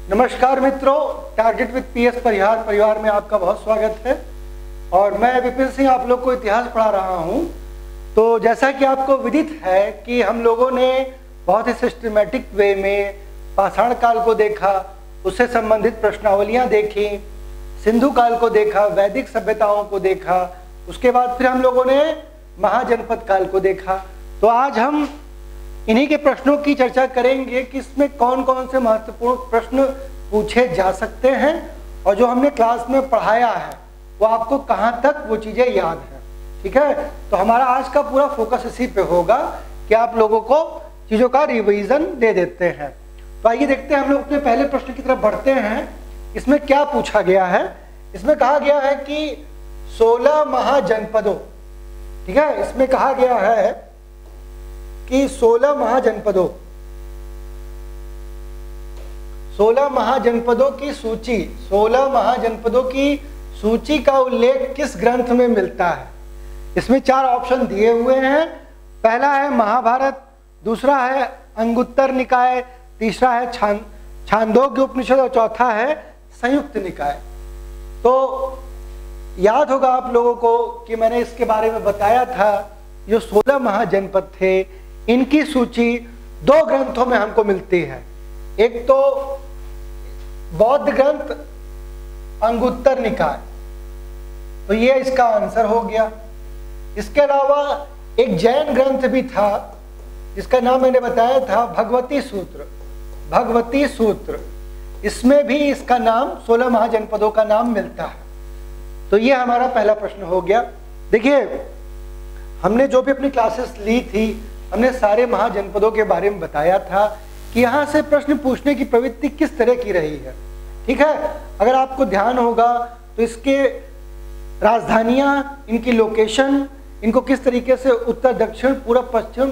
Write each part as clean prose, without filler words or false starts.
नमस्कार मित्रों, target with PS परिवार में आपका बहुत स्वागत है। और मैं विपिन सिंह आप लोग को इतिहास पढ़ा रहा हूं। तो जैसा कि आपको विदित है कि हम लोगों ने बहुत ही सिस्टमेटिक वे में पाषाण काल को देखा, उससे संबंधित प्रश्नावलियां देखी, सिंधु काल को देखा, वैदिक सभ्यताओं को देखा, उसके बाद फिर हम लोगों ने महाजनपद काल को देखा। तो आज हम इन्हीं के प्रश्नों की चर्चा करेंगे कि इसमें कौन कौन से महत्वपूर्ण प्रश्न पूछे जा सकते हैं और जो हमने क्लास में पढ़ाया है वो आपको कहाँ तक वो चीज़ें याद हैं। ठीक है, तो हमारा आज का पूरा फोकस इसी पे होगा कि आप लोगों को चीज़ों का रिवीजन दे देते हैं। तो आइए देखते हैं, हम लोग अपने पहले प्रश्न की तरफ बढ़ते हैं। इसमें क्या पूछा गया है? इसमें कहा गया है कि 16 महाजनपदों, ठीक है, इसमें कहा गया है कि 16 महाजनपदों की सूची, 16 महाजनपदों की सूची का उल्लेख किस ग्रंथ में मिलता है? इसमें 4 ऑप्शन दिए हुए हैं। पहला है महाभारत, दूसरा है अंगुत्तर निकाय, तीसरा है छांदोग्य उपनिषद और चौथा है संयुक्त निकाय। तो याद होगा आप लोगों को कि मैंने इसके बारे में बताया था। जो 16 महाजनपद थे, इनकी सूची 2 ग्रंथों में हमको मिलती है। एक तो बौद्ध ग्रंथ अंगुत्तर निकाय, तो ये इसका आंसर हो गया। इसके अलावा एक जैन ग्रंथ भी था जिसका नाम मैंने बताया था भगवती सूत्र। इसमें भी इसका नाम 16 महाजनपदों का नाम मिलता है। तो ये हमारा पहला प्रश्न हो गया। देखिए, हमने जो भी अपनी क्लासेस ली थी, हमने सारे महाजनपदों के बारे में बताया था कि यहाँ से प्रश्न पूछने की प्रवृत्ति किस तरह की रही है। ठीक है, अगर आपको ध्यान होगा तो इसके राजधानियाँ, इनकी लोकेशन, इनको किस तरीके से उत्तर दक्षिण पूर्व पश्चिम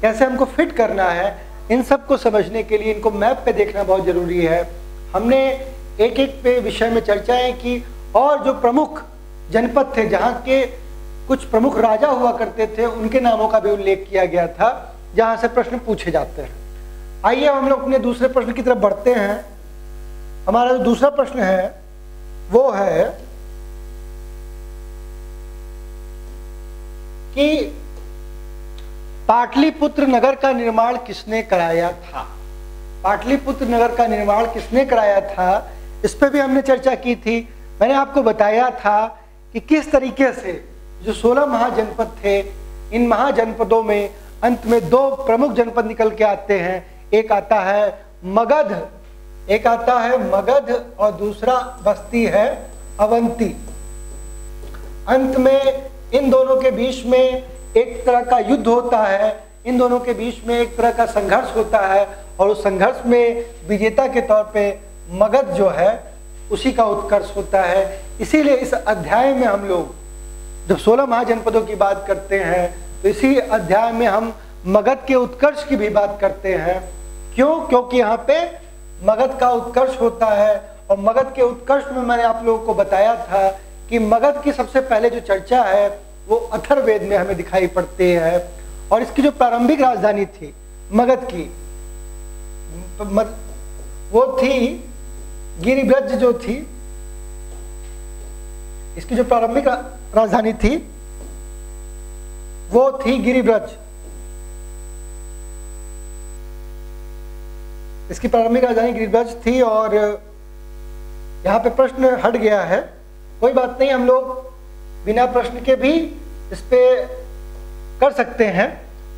कैसे हमको फिट करना है, इन सब को समझने के लिए इनको मैप पे देखना बहुत ज़रूरी है। हमने एक एक पे विषय में चर्चाएं की और जो प्रमुख जनपद थे, जहाँ के कुछ प्रमुख राजा हुआ करते थे, उनके नामों का भी उल्लेख किया गया था जहाँ से प्रश्न पूछे जाते हैं। आइए हम लोग अपने दूसरे प्रश्न की तरफ बढ़ते हैं। हमारा जो दूसरा प्रश्न है वो है कि पाटलिपुत्र नगर का निर्माण किसने कराया था? पाटलिपुत्र नगर का निर्माण किसने कराया था, इस पर भी हमने चर्चा की थी। मैंने आपको बताया था कि किस तरीके से जो 16 महाजनपद थे, इन महाजनपदों में अंत में 2 प्रमुख जनपद निकल के आते हैं। एक आता है मगध और दूसरा बस्ती है अवंती। अंत में इन दोनों के बीच में एक तरह का युद्ध होता है, इन दोनों के बीच में एक तरह का संघर्ष होता है और उस संघर्ष में विजेता के तौर पे मगध जो है उसी का उत्कर्ष होता है। इसीलिए इस अध्याय में हम लोग जब 16 महाजनपदों की बात करते हैं तो इसी अध्याय में हम मगध के उत्कर्ष की भी बात करते हैं। क्यों? क्योंकि यहाँ पे मगध का उत्कर्ष होता है और मगध के उत्कर्ष में मैंने आप लोगों को बताया था कि मगध की सबसे पहले जो चर्चा है वो अथर्ववेद में हमें दिखाई पड़ती है। और इसकी जो प्रारंभिक राजधानी थी मगध की, वो थी गिरिब्रज जो थी। इसकी जो प्रारंभिक राजधानी थी वो थी गिरिब्रज। इसकी प्रारंभिक राजधानी गिरिब्रज थी और यहाँ पे प्रश्न हट गया है। कोई बात नहीं, हम लोग बिना प्रश्न के भी इस पे कर सकते हैं।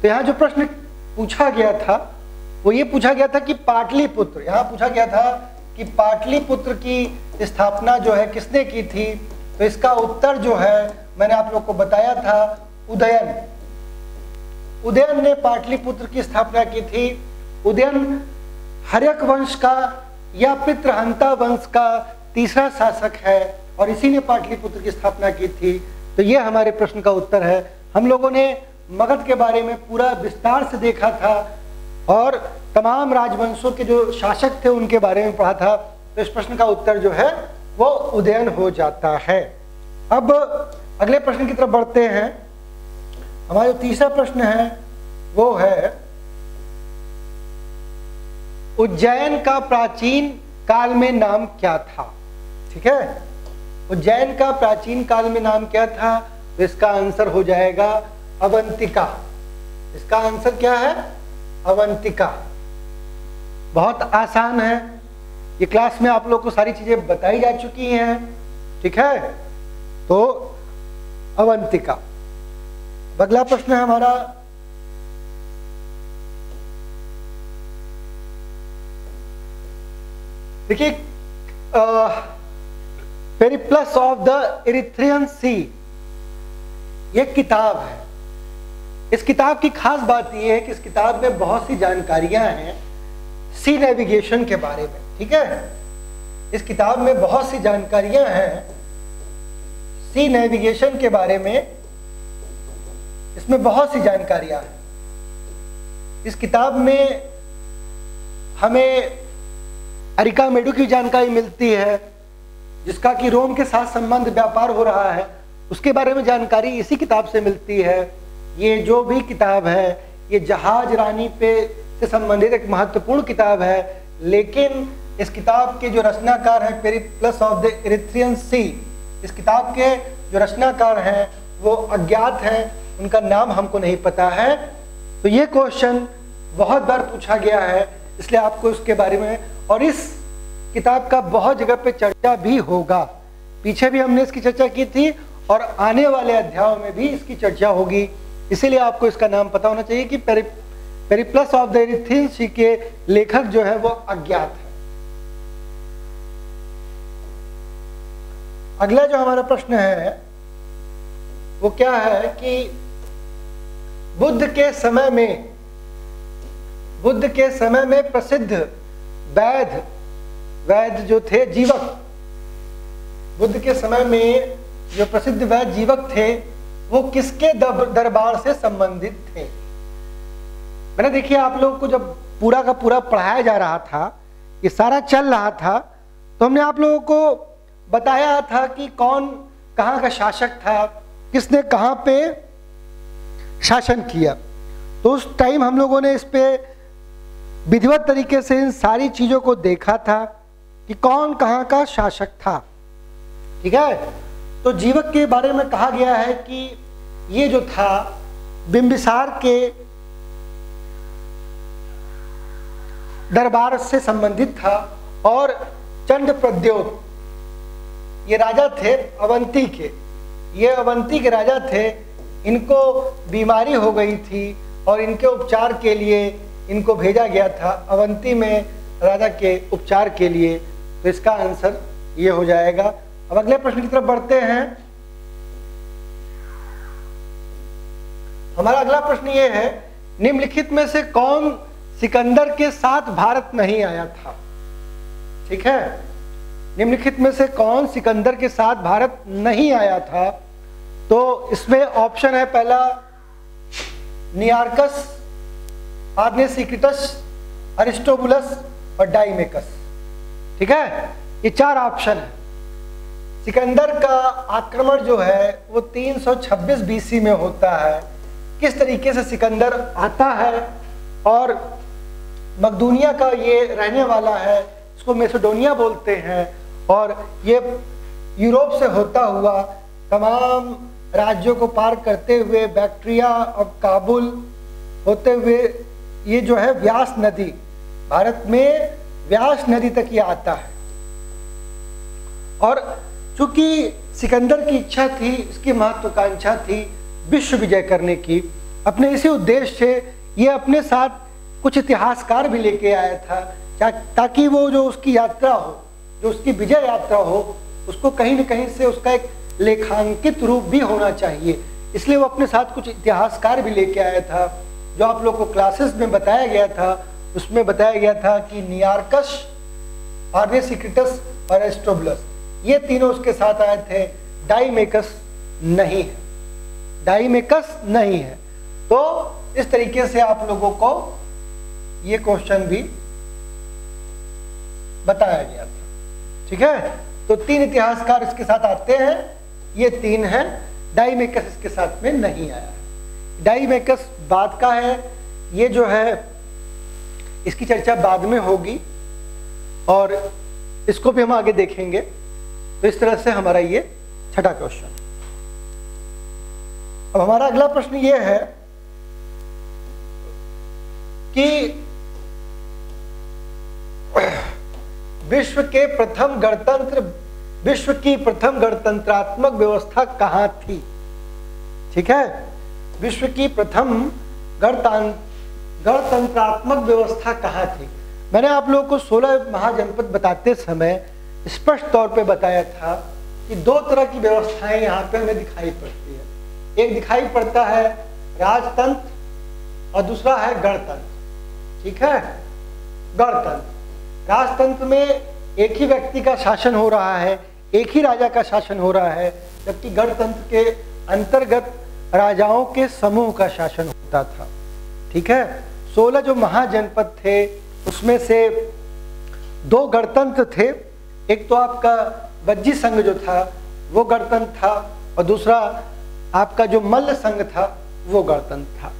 तो यहाँ जो प्रश्न पूछा गया था वो ये पूछा गया था कि पाटलिपुत्र, यहाँ पूछा गया था कि पाटलिपुत्र की स्थापना जो है किसने की थी। तो इसका उत्तर जो है मैंने आप लोग को बताया था, उदयन ने पाटलिपुत्र की स्थापना की थी। उदयन हर्यक वंश का या पितृहंता वंश का तीसरा शासक है और इसी ने पाटलिपुत्र की स्थापना की थी। तो ये हमारे प्रश्न का उत्तर है। हम लोगों ने मगध के बारे में पूरा विस्तार से देखा था और तमाम राजवंशों के जो शासक थे उनके बारे में पढ़ा था। तो इस प्रश्न का उत्तर जो है वो उदयन हो जाता है। अब अगले प्रश्न की तरफ बढ़ते हैं। हमारा जो तीसरा प्रश्न है वो है उज्जैन का प्राचीन काल में नाम क्या था? ठीक है, उज्जैन का प्राचीन काल में नाम क्या था? तो इसका आंसर हो जाएगा अवंतिका। इसका आंसर क्या है? अवंतिका। बहुत आसान है, ये क्लास में आप लोग को सारी चीजें बताई जा चुकी हैं। ठीक है, तो अवंतिका। अगला प्रश्न है हमारा, देखिए, पेरिप्लस ऑफ द इरिथ्रियन सी, ये किताब है। इस किताब की खास बात यह है कि इस किताब में बहुत सी जानकारियां हैं सी नेविगेशन के बारे में। ठीक है, इस किताब में बहुत सी जानकारियां हैं सी नेविगेशन के बारे में। इसमें बहुत सी जानकारियां हैं। इस किताब में हमें अरिकामेडू की जानकारी मिलती है, जिसका कि रोम के साथ संबंध व्यापार हो रहा है, उसके बारे में जानकारी इसी किताब से मिलती है। ये जो भी किताब है, ये जहाज रानी पे से संबंधित एक महत्वपूर्ण किताब है, लेकिन इस किताब के जो रचनाकार हैं, पेरिप्लस ऑफ द इरिथ्रियन सी, इस किताब के जो रचनाकार हैं वो अज्ञात हैं, उनका नाम हमको नहीं पता है। तो ये क्वेश्चन बहुत बार पूछा गया है, इसलिए आपको इसके बारे में, और इस किताब का बहुत जगह पे चर्चा भी होगा। पीछे भी हमने इसकी चर्चा की थी और आने वाले अध्यायों में भी इसकी चर्चा होगी, इसीलिए आपको इसका नाम पता होना चाहिए कि पेरिप्लस ऑफ द इरिथ्रियन सी के लेखक जो है वो अज्ञात है। अगला जो हमारा प्रश्न है वो क्या है कि बुद्ध के समय में प्रसिद्ध वैद्य जो थे, जीवक, बुद्ध के समय में जो प्रसिद्ध वैद्य जीवक थे वो किसके दरबार से संबंधित थे? मैंने देखिए आप लोगों को जब पूरा का पूरा पढ़ाया जा रहा था, ये सारा चल रहा था, तो हमने आप लोगों को बताया था कि कौन कहाँ का शासक था, किसने कहाँ पे शासन किया। तो उस टाइम हम लोगों ने इस पे विधिवत तरीके से इन सारी चीजों को देखा था कि कौन कहाँ का शासक था। ठीक है, तो जीवक के बारे में कहा गया है कि ये जो था बिंबिसार के दरबार से संबंधित था, और चंद्रप्रद्योत ये राजा थे अवंती के, ये अवंती के राजा थे। इनको बीमारी हो गई थी और इनके उपचार के लिए इनको भेजा गया था अवंती में राजा के उपचार के लिए। तो इसका आंसर ये हो जाएगा। अब अगले प्रश्न की तरफ बढ़ते हैं। हमारा अगला प्रश्न ये है, निम्नलिखित में से कौन सिकंदर के साथ भारत नहीं आया था? ठीक है, निम्नलिखित में से कौन सिकंदर के साथ भारत नहीं आया था? तो इसमें ऑप्शन है, पहला नियार्कस, आर्नेसिक्रिटस, अरिस्टोबुलस और डाइमेकस। ठीक है, ये चार ऑप्शन है। सिकंदर का आक्रमण जो है वो 326 बीसी में होता है। किस तरीके से सिकंदर आता है, और मकदूनिया का ये रहने वाला है, इसको मैसेडोनिया बोलते हैं, और ये यूरोप से होता हुआ तमाम राज्यों को पार करते हुए बैक्ट्रिया और काबुल होते हुए ये जो है व्यास नदी, भारत में व्यास नदी तक ये आता है। और चूंकि सिकंदर की इच्छा थी, इसकी महत्वाकांक्षा थी विश्व विजय करने की, अपने इसी उद्देश्य से ये अपने साथ कुछ इतिहासकार भी लेके आया था, ताकि वो जो उसकी यात्रा हो, जो उसकी विजय यात्रा हो, उसको कहीं न कहीं से उसका एक लेखांकित रूप भी होना चाहिए। इसलिए वो अपने साथ कुछ इतिहासकार भी लेके आया था, जो आप लोग को क्लासेस में बताया गया था। उसमें बताया गया था कि नियार्कस, आर्नेसिक्रिटस और एस्ट्रोबुलस, ये तीनों उसके साथ आए थे। डाइमेकस नहीं है, डाइमेकस नहीं है। तो इस तरीके से आप लोगों को ये क्वेश्चन भी बताया गया था। ठीक है, तो तीन इतिहासकार इसके साथ आते हैं, ये तीन हैं। डाइमेकस इसके साथ में नहीं आया है। डाइमेकस बाद का है, ये जो है इसकी चर्चा बाद में होगी, और इसको भी हम आगे देखेंगे। तो इस तरह से हमारा ये छठा क्वेश्चन। अब हमारा अगला प्रश्न ये है कि विश्व की प्रथम गणतंत्रात्मक व्यवस्था कहां थी? ठीक है, विश्व की प्रथम गणतंत्रात्मक व्यवस्था कहां थी? मैंने आप लोगों को 16 महाजनपद बताते समय स्पष्ट तौर पे बताया था कि दो तरह की व्यवस्थाएं यहाँ पे हमें दिखाई पड़ती है। एक दिखाई पड़ता है राजतंत्र और दूसरा है गणतंत्र। ठीक है, गणतंत्र, राजतंत्र में एक ही व्यक्ति का शासन हो रहा है, एक ही राजा का शासन हो रहा है, जबकि गणतंत्र के अंतर्गत राजाओं के समूह का शासन होता था। ठीक है, 16 जो महाजनपद थे उसमें से 2 गणतंत्र थे। एक तो आपका बज्जी संघ जो था वो गणतंत्र था, और दूसरा आपका जो मल्ल संघ था वो गणतंत्र था।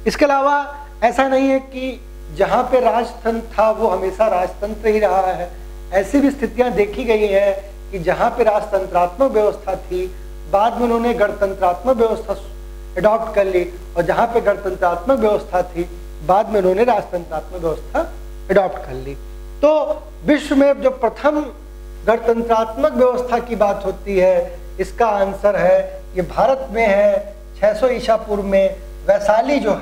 इसके अलावा ऐसा नहीं है कि जहाँ पे राजतंत्र था वो हमेशा राजतंत्र ही रहा है। ऐसी भी स्थितियां देखी गई हैं कि जहाँ पे राजतंत्रात्मक व्यवस्था थी बाद में उन्होंने गणतंत्रात्मक व्यवस्था अडॉप्ट कर ली, और जहाँ पे गणतंत्रात्मक व्यवस्था थी बाद में उन्होंने राजतंत्रात्मक व्यवस्था अडॉप्ट कर ली। तो विश्व में जो प्रथम गणतंत्रात्मक व्यवस्था की बात होती है, इसका आंसर है ये भारत में है। 600 ईसा पूर्व में वैशाली जो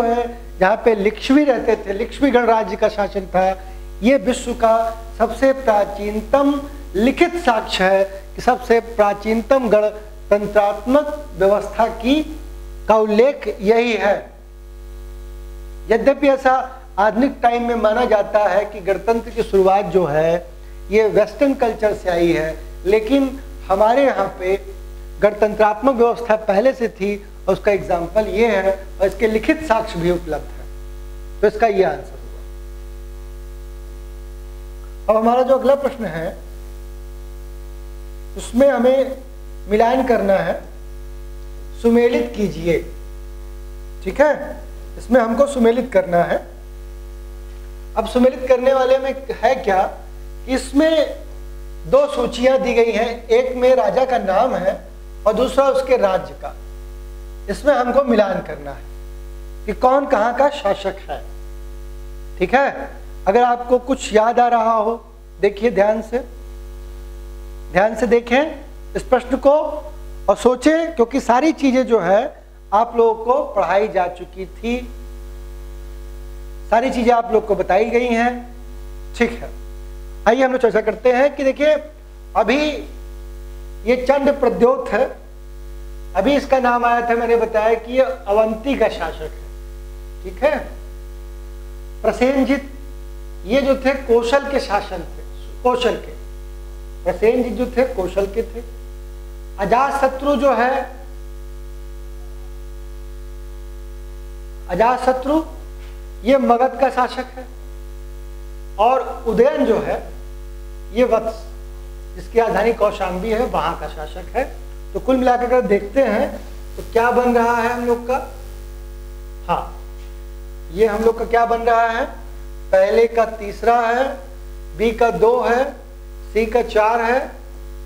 है जहाँ पे लिच्छवी रहते थे, लिच्छवी गणराज्य का शासन था। ये विश्व का सबसे प्राचीनतम लिखित साक्ष्य है कि सबसे प्राचीनतम गणतंत्रात्मक व्यवस्था का उल्लेख यही है। यद्यपि ऐसा आधुनिक टाइम में माना जाता है कि गणतंत्र की शुरुआत जो है ये वेस्टर्न कल्चर से आई है, लेकिन हमारे यहाँ पे गणतंत्रात्मक व्यवस्था पहले से थी, और उसका एग्जाम्पल ये है, और इसके लिखित साक्ष्य भी उपलब्ध है। तो इसका ये आंसर हुआ। अब हमारा जो अगला प्रश्न है उसमें हमें मिलान करना है, सुमेलित कीजिए। ठीक है, इसमें हमको सुमेलित करना है। अब सुमेलित करने वाले में है क्या, इसमें 2 सूचियां दी गई हैं, एक में राजा का नाम है और दूसरा उसके राज्य का। इसमें हमको मिलान करना है कि कौन कहाँ का शासक है। ठीक है, अगर आपको कुछ याद आ रहा हो देखिए, ध्यान से देखें इस प्रश्न को और सोचें, क्योंकि सारी चीजें जो है आप लोगों को पढ़ाई जा चुकी थी, सारी चीजें आप लोग को बताई गई हैं। ठीक है, आइए हम लोग चर्चा करते हैं कि देखिए अभी ये चंड प्रद्योत है, अभी इसका नाम आया था, मैंने बताया कि ये अवंती का शासक है। ठीक है, प्रसेनजित ये जो थे कौशल के शासन थे, प्रसेनजित जो थे कौशल के थे। अजातशत्रु जो है, अजातशत्रु ये मगध का शासक है, और उदयन जो है ये वत्स जिसकी राजधानी कौशाम्बी है वहां का शासक है। तो कुल मिलाकर अगर देखते हैं तो क्या बन रहा है हम लोग का, हाँ ये हम लोग का क्या बन रहा है, पहले का 3रा है, बी का 2 है, सी का 4 है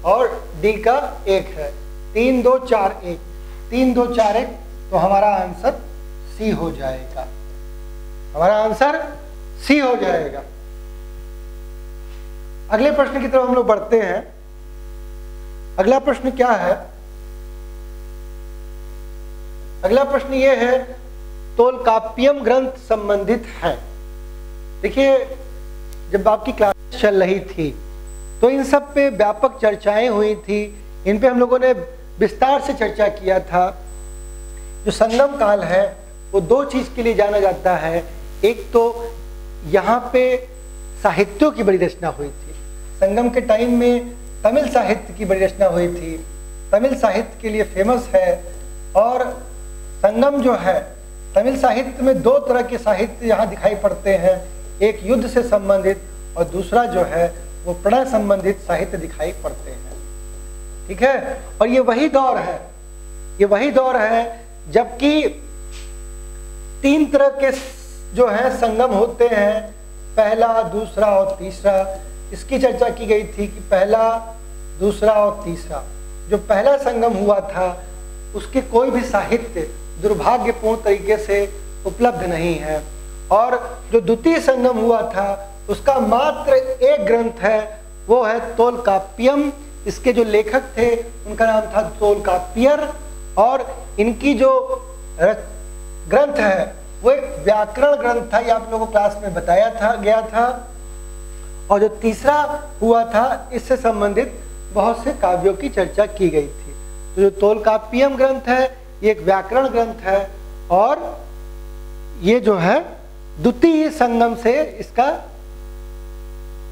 और डी का 1 है। 3 2 4 1, 3 2 4 1, तो हमारा आंसर सी हो जाएगा, हमारा आंसर सी हो जाएगा। अगले प्रश्न की तरफ हम लोग बढ़ते हैं। अगला प्रश्न क्या है, अगला प्रश्न ये है, तोलकाप्पियम ग्रंथ संबंधित है। देखिए जब आपकी क्लास चल रही थी तो इन सब पे व्यापक चर्चाएं हुई थी, इन पे हम लोगों ने विस्तार से चर्चा किया था। जो संगम काल है वो 2 चीज के लिए जाना जाता है। एक तो यहाँ पे साहित्यों की बड़ी रचना हुई थी, संगम के टाइम में तमिल साहित्य की बड़ी रचना हुई थी, तमिल साहित्य के लिए फेमस है। और संगम जो है तमिल साहित्य में 2 तरह के साहित्य यहाँ दिखाई पड़ते हैं, एक युद्ध से संबंधित और दूसरा जो है वो प्रणय संबंधित साहित्य दिखाई पड़ते हैं। ठीक है, और ये वही दौर है, ये वही दौर है जबकि 3 तरह के जो है संगम होते हैं। पहला, दूसरा और तीसरा, इसकी चर्चा की गई थी कि पहला, दूसरा और तीसरा, जो पहला संगम हुआ था उसके कोई भी साहित्य दुर्भाग्यपूर्ण तरीके से उपलब्ध नहीं है, और जो द्वितीय संगम हुआ था उसका मात्र एक ग्रंथ है, वो है तोलकाप्पियम। इसके जो लेखक थे उनका नाम था तोलकाप्पियर, और इनकी जो ग्रंथ है वो एक व्याकरण ग्रंथ था, ये आप लोगों को क्लास में बताया गया था। और जो तीसरा हुआ था इससे संबंधित बहुत से काव्यों की चर्चा की गई थी। तो जो तोलकाप्पियम ग्रंथ है ये एक व्याकरण ग्रंथ है, और ये जो है द्वितीय संगम से इसका,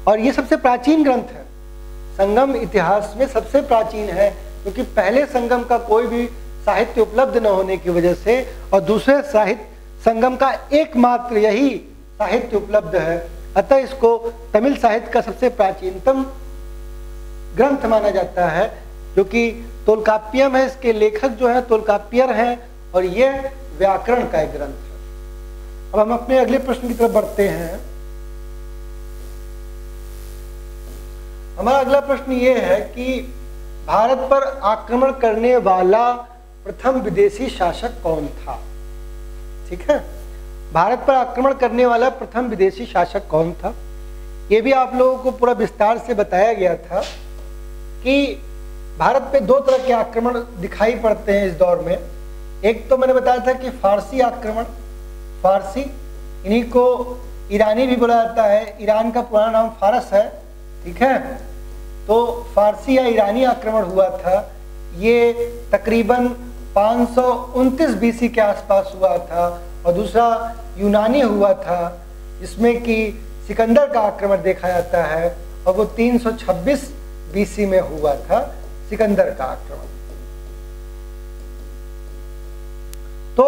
और ये सबसे प्राचीन ग्रंथ है, संगम इतिहास में सबसे प्राचीन है, क्योंकि पहले संगम का कोई भी साहित्य उपलब्ध न होने की वजह से और दूसरे साहित्य संगम का एकमात्र यही साहित्य उपलब्ध है, अतः इसको तमिल साहित्य का सबसे प्राचीनतम ग्रंथ माना जाता है, जो कि तोलकाप्पियम है। इसके लेखक जो है तोलकाप्पियर हैं, और ये व्याकरण का एक ग्रंथ है। अब हम अपने अगले प्रश्न की तरफ बढ़ते हैं। हमारा अगला प्रश्न ये है कि भारत पर आक्रमण करने वाला प्रथम विदेशी शासक कौन था? ठीक है, भारत पर आक्रमण करने वाला प्रथम विदेशी शासक कौन था? ये भी आप लोगों को पूरा विस्तार से बताया गया था कि भारत पे दो तरह के आक्रमण दिखाई पड़ते हैं इस दौर में। एक तो मैंने बताया था कि फारसी आक्रमण, फारसी, इन्हीं को ईरानी भी बोला जाता है, ईरान का पुराना नाम फारस है, ठीक है। तो फारसी या ईरानी आक्रमण हुआ था, ये तकरीबन 529 बीसी के आसपास हुआ था। और दूसरा यूनानी हुआ था, जिसमें कि सिकंदर का आक्रमण देखा जाता है, और वो 326 बीसी में हुआ था सिकंदर का आक्रमण। तो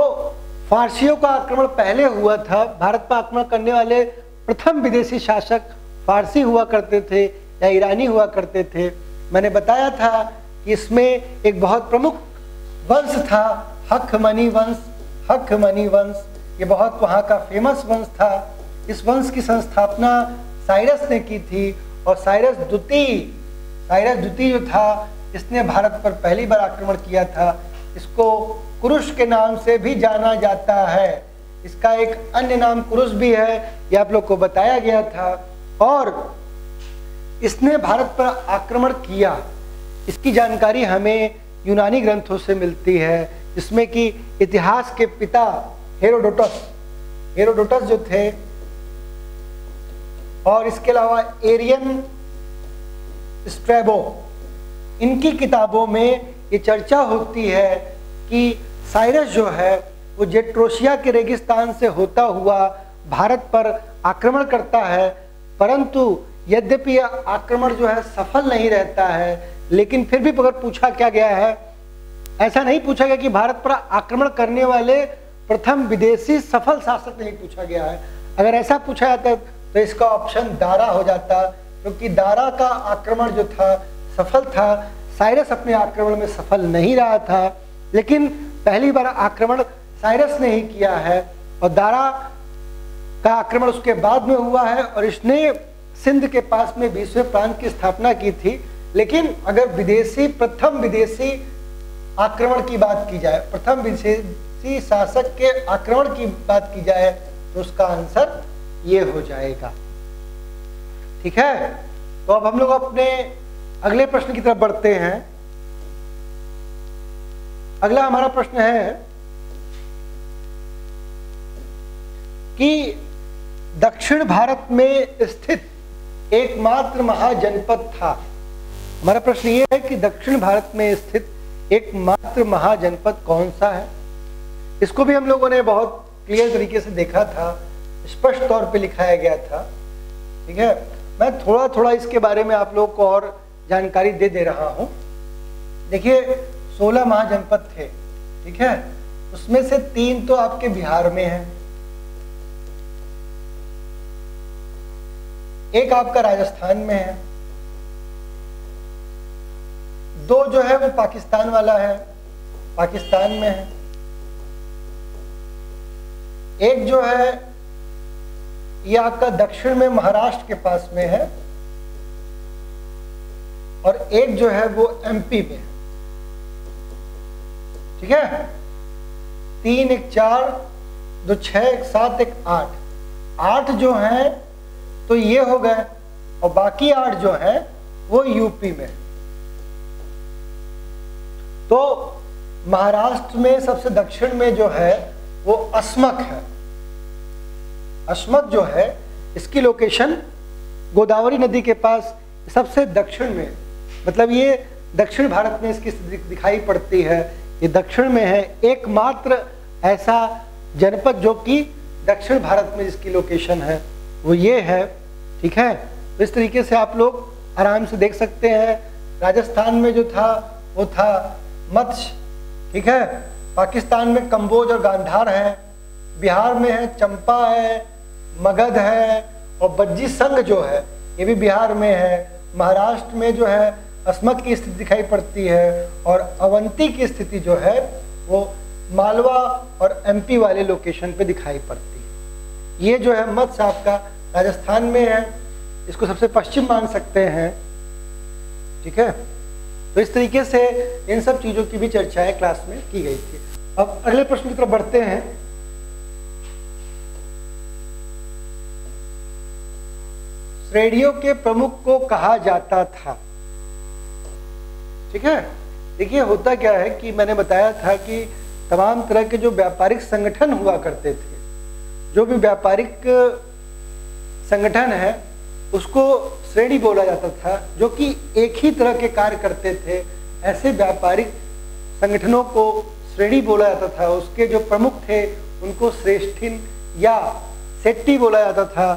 फारसियों का आक्रमण पहले हुआ था। भारत पर आक्रमण करने वाले प्रथम विदेशी शासक फारसी हुआ करते थे या ईरानी हुआ करते थे। मैंने बताया था कि इसमें एक बहुत प्रमुख वंश था, हखमनी वंश। हखमनी वंश ये बहुत वहाँ का फेमस वंश था। इस वंश की संस्थापना साइरस ने की थी, और साइरस द्वितीय जो था इसने भारत पर पहली बार आक्रमण किया था। इसको कुरुश के नाम से भी जाना जाता है। इसका एक अन्य नाम कुरुश भी है, ये आप लोग को बताया गया था। और इसने भारत पर आक्रमण किया, इसकी जानकारी हमें यूनानी ग्रंथों से मिलती है, जिसमें कि इतिहास के पिता हेरोडोटस जो थे, और इसके अलावा एरियन स्ट्रैबो, इनकी किताबों में ये चर्चा होती है कि साइरस जो है वो जेट्रोसिया के रेगिस्तान से होता हुआ भारत पर आक्रमण करता है, परंतु यद्यपि यह आक्रमण जो है सफल नहीं रहता है, लेकिन फिर भी अगर पूछा क्या गया है, ऐसा नहीं पूछा गया कि भारत पर आक्रमण करने वाले प्रथम विदेशी सफल शासक नहीं पूछा गया है। अगर ऐसा पूछा जाता तो इसका ऑप्शन दारा हो जाता, क्योंकि दारा का आक्रमण जो था सफल था। साइरस अपने आक्रमण में सफल नहीं रहा था, लेकिन पहली बार आक्रमण साइरस ने ही किया है, और दारा का आक्रमण उसके बाद में हुआ है, और इसने सिंध के पास में 20वें प्रांत की स्थापना की थी। लेकिन अगर प्रथम विदेशी आक्रमण की बात की जाए, प्रथम विदेशी शासक के आक्रमण की बात की जाए, तो उसका आंसर ये हो जाएगा। ठीक है, तो अब हम लोग अपने अगले प्रश्न की तरफ बढ़ते हैं। अगला हमारा प्रश्न है कि दक्षिण भारत में स्थित एकमात्र महाजनपद था। हमारा प्रश्न ये है कि दक्षिण भारत में स्थित एकमात्र महाजनपद कौन सा है। इसको भी हम लोगों ने बहुत क्लियर तरीके से देखा था, स्पष्ट तौर पे लिखाया गया था। ठीक है, मैं थोड़ा थोड़ा इसके बारे में आप लोगों को और जानकारी दे रहा हूं। देखिए 16 महाजनपद थे, ठीक है, उसमें से 3 तो आपके बिहार में है, एक आपका राजस्थान में है, 2 जो है वो पाकिस्तान वाला है, पाकिस्तान में है, एक जो है ये आपका दक्षिण में महाराष्ट्र के पास में है, और एक जो है वो एमपी में है। ठीक है, 3 1 4 2 6 1 7 1 8, 8 जो है तो ये हो गए, और बाकी 8 जो है वो यूपी में। तो महाराष्ट्र में सबसे दक्षिण में जो है वो अस्मक है। अस्मक जो है इसकी लोकेशन गोदावरी नदी के पास सबसे दक्षिण में, मतलब ये दक्षिण भारत में इसकी स्थिति दिखाई पड़ती है। ये दक्षिण में है, एकमात्र ऐसा जनपद जो कि दक्षिण भारत में जिसकी लोकेशन है वो ये है। ठीक है, तो इस तरीके से आप लोग आराम से देख सकते हैं। राजस्थान में जो था वो था मत्स्य। ठीक है, पाकिस्तान में कंबोज और गांधार है, बिहार में है चंपा है, मगध है, और बज्जी संघ जो है ये भी बिहार में है। महाराष्ट्र में जो है अस्मक की स्थिति दिखाई पड़ती है, और अवंती की स्थिति जो है वो मालवा और एमपी वाले लोकेशन पे दिखाई पड़ती है। ये जो है मत्स्य आपका राजस्थान में है, इसको सबसे पश्चिम मान सकते हैं। ठीक है, तो इस तरीके से इन सब चीजों की भी चर्चाएं क्लास में की गई थी। अब अगले प्रश्न की तरफ बढ़ते हैं। श्रेणियों के प्रमुख को कहा जाता था। ठीक है, देखिए होता क्या है कि मैंने बताया था कि तमाम तरह के जो व्यापारिक संगठन हुआ करते थे, जो भी व्यापारिक संगठन है उसको श्रेणी बोला जाता था, जो कि एक ही तरह के कार्य करते थे। ऐसे व्यापारिक संगठनों को श्रेणी बोला जाता था। उसके जो प्रमुख थे उनको श्रेष्ठिन या सेट्टी बोला जाता था।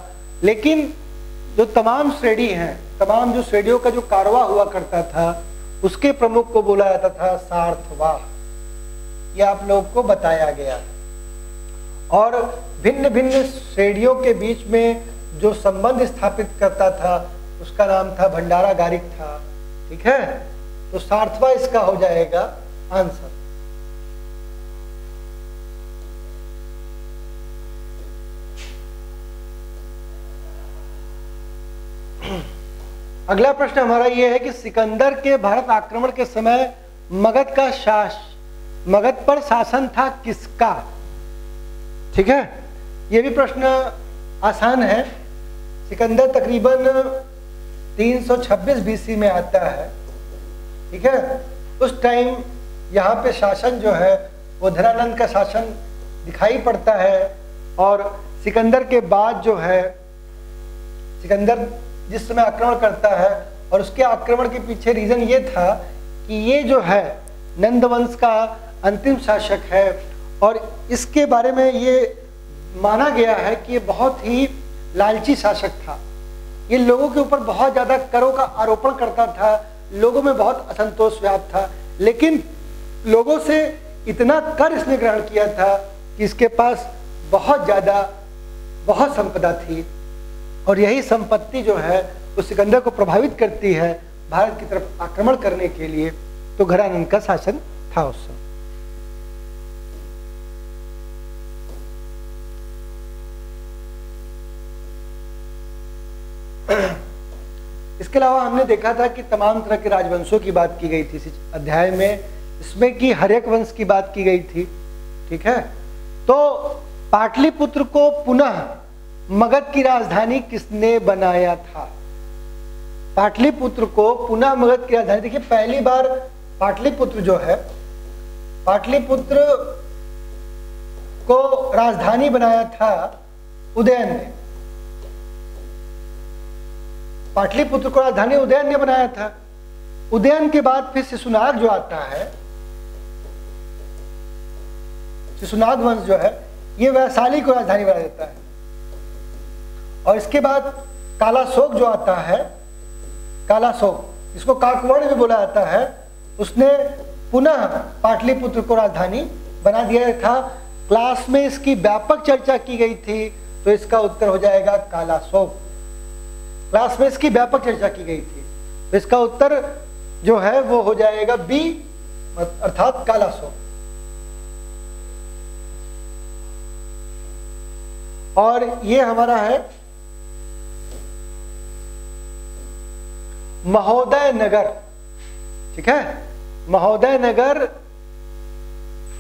लेकिन जो तमाम श्रेणी हैं, तमाम जो श्रेणियों का जो कारवा हुआ करता था, उसके प्रमुख को बोला जाता था सार्थवाह। यह आप लोगों को बताया गया है। और भिन्न भिन्न श्रेणियों के बीच में जो संबंध स्थापित करता था उसका नाम था भंडारा गारिक था। ठीक है, तो सार्थवा इसका हो जाएगा आंसर। अगला प्रश्न हमारा यह है कि सिकंदर के भारत आक्रमण के समय मगध पर शासन था किसका? ठीक है, यह भी प्रश्न आसान है। सिकंदर तकरीबन 326 बीसी में आता है। ठीक है, उस टाइम यहाँ पे शासन जो है वो धनानंद का शासन दिखाई पड़ता है। और सिकंदर के बाद जो है, सिकंदर जिस समय आक्रमण करता है, और उसके आक्रमण के पीछे रीजन ये था कि ये जो है नंद वंश का अंतिम शासक है, और इसके बारे में ये माना गया है कि ये बहुत ही लालची शासक था। ये लोगों के ऊपर बहुत ज़्यादा करों का आरोपण करता था, लोगों में बहुत असंतोष व्याप्त था। लेकिन लोगों से इतना कर इसने ग्रहण किया था कि इसके पास बहुत संपदा थी, और यही संपत्ति जो है वो सिकंदर को प्रभावित करती है भारत की तरफ आक्रमण करने के लिए। तो घरानंद का शासन था उस समय। इसके अलावा हमने देखा था कि तमाम तरह के राजवंशों की बात की गई थी इस अध्याय में, इसमें कि हर्यक वंश की बात की गई थी। ठीक है, तो पाटलिपुत्र को पुनः मगध की राजधानी किसने बनाया था? पाटलिपुत्र को पुनः मगध की राजधानी, देखिए पहली बार पाटलिपुत्र जो है, पाटलिपुत्र को राजधानी बनाया था उदयन ने। पाटलिपुत्र को राजधानी उदयन ने बनाया था। उदयन के बाद फिर शिशुनाग जो आता है, शिशुनाग वंश जो है ये वैशाली को राजधानी बना देता है। और इसके बाद कालाशोक जो आता है, कालाशोक इसको काकवर्ण भी बोला जाता है, उसने पुनः पाटलिपुत्र को राजधानी बना दिया था। क्लास में इसकी व्यापक चर्चा की गई थी, तो इसका उत्तर हो जाएगा कालाशोक। क्लास में इसकी व्यापक चर्चा की गई थी, तो इसका उत्तर जो है वो हो जाएगा बी, अर्थात कालाशोक। और ये हमारा है महोदय नगर, ठीक है, महोदय नगर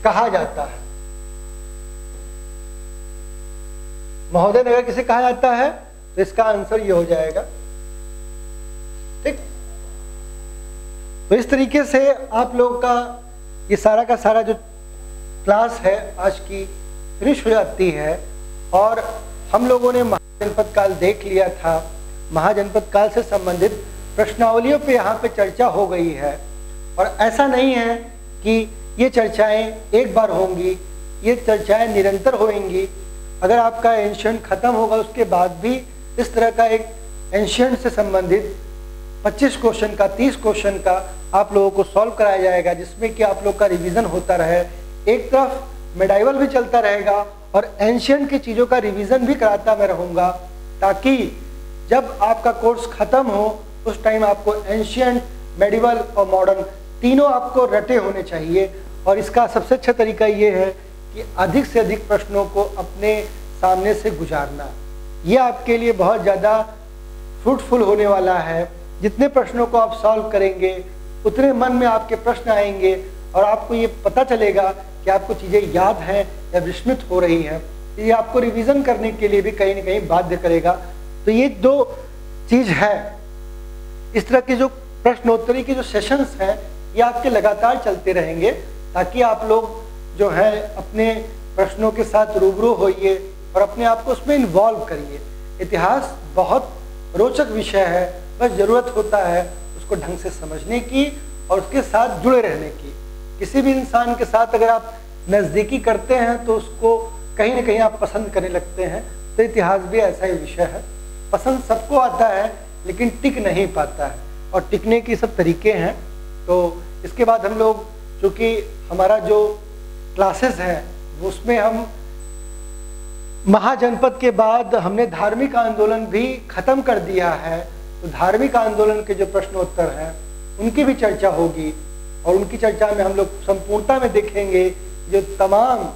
कहा जाता है। महोदय नगर किसे कहा जाता है, तो इसका आंसर ये हो जाएगा। ठीक, तो इस तरीके से आप लोगों का ये सारा का सारा जो क्लास है आज की फिनिश हो जाती है। और हम लोगों ने महाजनपद काल देख लिया था। महाजनपद काल से संबंधित प्रश्नावलियों पे यहाँ पे चर्चा हो गई है। और ऐसा नहीं है कि ये चर्चाएं एक बार होंगी, ये चर्चाएं निरंतर होंगी। अगर आपका एंशिएंट खत्म होगा उसके बाद भी इस तरह का एक एंशिएंट से संबंधित 25 क्वेश्चन का, 30 क्वेश्चन का आप लोगों को सॉल्व कराया जाएगा, जिसमें कि आप लोग का रिवीजन होता रहे। एक तरफ मेडाइवल भी चलता रहेगा और एंशिएंट की चीज़ों का रिवीजन भी कराता मैं रहूँगा, ताकि जब आपका कोर्स खत्म हो उस टाइम आपको एंशिएंट, मेडिवल और मॉडर्न तीनों आपको रटे होने चाहिए। और इसका सबसे अच्छा तरीका ये है कि अधिक से अधिक प्रश्नों को अपने सामने से गुजारना। ये आपके लिए बहुत ज़्यादा फ्रूटफुल होने वाला है। जितने प्रश्नों को आप सॉल्व करेंगे उतने मन में आपके प्रश्न आएंगे और आपको ये पता चलेगा कि आपको चीज़ें याद हैं या विस्मृत हो रही हैं। ये आपको रिवीजन करने के लिए भी कहीं ना कहीं बाध्य करेगा। तो ये दो चीज़ है। इस तरह के जो प्रश्नोत्तरी के जो सेशंस हैं ये आपके लगातार चलते रहेंगे, ताकि आप लोग जो है अपने प्रश्नों के साथ रूबरू होइए और अपने आप को उसमें इन्वॉल्व करिए। इतिहास बहुत रोचक विषय है, बस ज़रूरत होता है उसको ढंग से समझने की और उसके साथ जुड़े रहने की। किसी भी इंसान के साथ अगर आप नज़दीकी करते हैं तो उसको कहीं ना कहीं आप पसंद करने लगते हैं। तो इतिहास भी ऐसा ही विषय है, पसंद सबको आता है लेकिन टिक नहीं पाता है, और टिकने के सब तरीके हैं। तो इसके बाद हम लोग, चूँकि हमारा जो क्लासेस हैं उसमें हम महाजनपद के बाद हमने धार्मिक आंदोलन भी खत्म कर दिया है, तो धार्मिक आंदोलन के जो प्रश्नोत्तर हैं उनकी भी चर्चा होगी। और उनकी चर्चा में हम लोग संपूर्णता में देखेंगे जो तमाम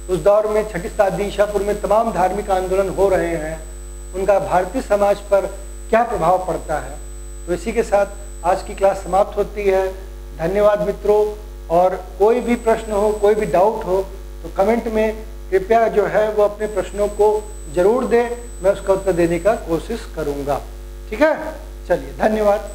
उस दौर में 6ठी शताब्दी ईसा पूर्व में तमाम धार्मिक आंदोलन हो रहे हैं, उनका भारतीय समाज पर क्या प्रभाव पड़ता है। तो इसी के साथ आज की क्लास समाप्त होती है। धन्यवाद मित्रों। और कोई भी प्रश्न हो, कोई भी डाउट हो तो कमेंट में कृपया जो है वो अपने प्रश्नों को जरूर दें, मैं उसका उत्तर देने का कोशिश करूँगा। ठीक है, चलिए धन्यवाद।